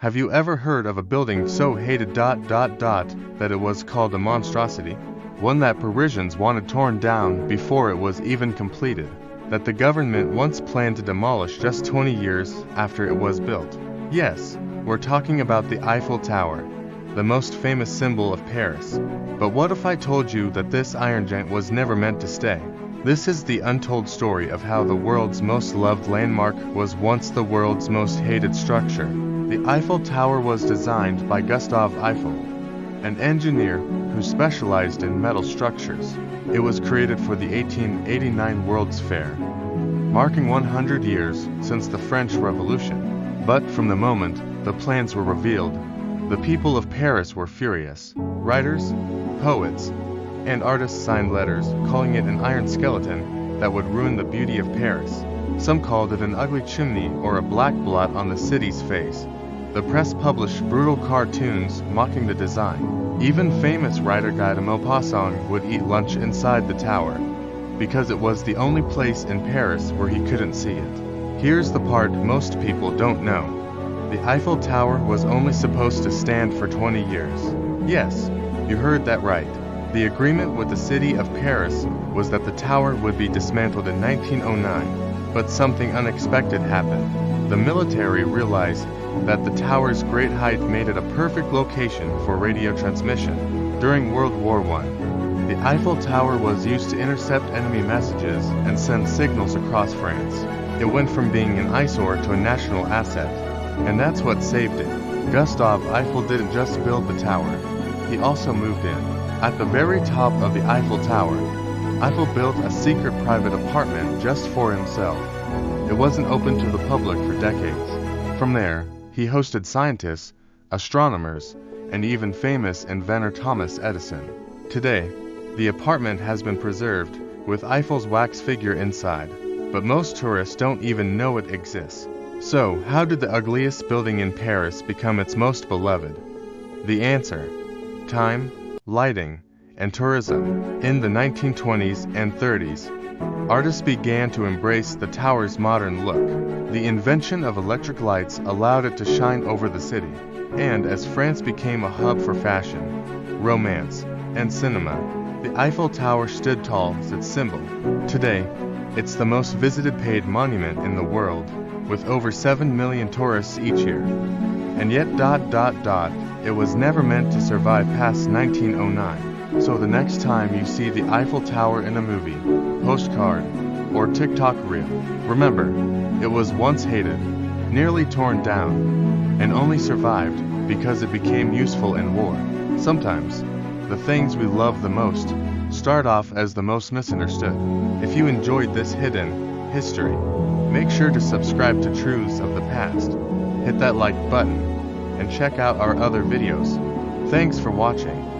Have you ever heard of a building so hated that it was called a monstrosity? One that Parisians wanted torn down before it was even completed, that the government once planned to demolish just 20 years after it was built. Yes, we're talking about the Eiffel Tower, the most famous symbol of Paris. But what if I told you that this iron giant was never meant to stay? This is the untold story of how the world's most loved landmark was once the world's most hated structure. The Eiffel Tower was designed by Gustave Eiffel, an engineer who specialized in metal structures. It was created for the 1889 World's Fair, marking 100 years since the French Revolution. But from the moment the plans were revealed, the people of Paris were furious. Writers, poets, and artists signed letters calling it an iron skeleton that would ruin the beauty of Paris. Some called it an ugly chimney or a black blot on the city's face. The press published brutal cartoons mocking the design. Even famous writer Guy de Maupassant would eat lunch inside the tower, because it was the only place in Paris where he couldn't see it. Here's the part most people don't know. The Eiffel Tower was only supposed to stand for 20 years. Yes, you heard that right. The agreement with the city of Paris was that the tower would be dismantled in 1909, but something unexpected happened. The military realized that the tower's great height made it a perfect location for radio transmission. During World War I, the Eiffel Tower was used to intercept enemy messages and send signals across France. It went from being an eyesore to a national asset, and that's what saved it. Gustave Eiffel didn't just build the tower, he also moved in. At the very top of the Eiffel Tower, Eiffel built a secret private apartment just for himself. It wasn't open to the public for decades. From there, he hosted scientists, astronomers, and even famous inventor Thomas Edison. Today, the apartment has been preserved, with Eiffel's wax figure inside, but most tourists don't even know it exists. So, how did the ugliest building in Paris become its most beloved? The answer: time, lighting, and tourism. In the 1920s and 30s, artists began to embrace the tower's modern look. The invention of electric lights allowed it to shine over the city, and as France became a hub for fashion, romance, and cinema, the Eiffel Tower stood tall as its symbol. Today, it's the most visited paid monument in the world, with over 7 million tourists each year. And yet it was never meant to survive past 1909. So the next time you see the Eiffel Tower in a movie, postcard, or TikTok reel, remember, it was once hated, nearly torn down, and only survived because it became useful in war. Sometimes, the things we love the most start off as the most misunderstood. If you enjoyed this hidden history, make sure to subscribe to Truths of the Past, hit that like button, and check out our other videos. Thanks for watching.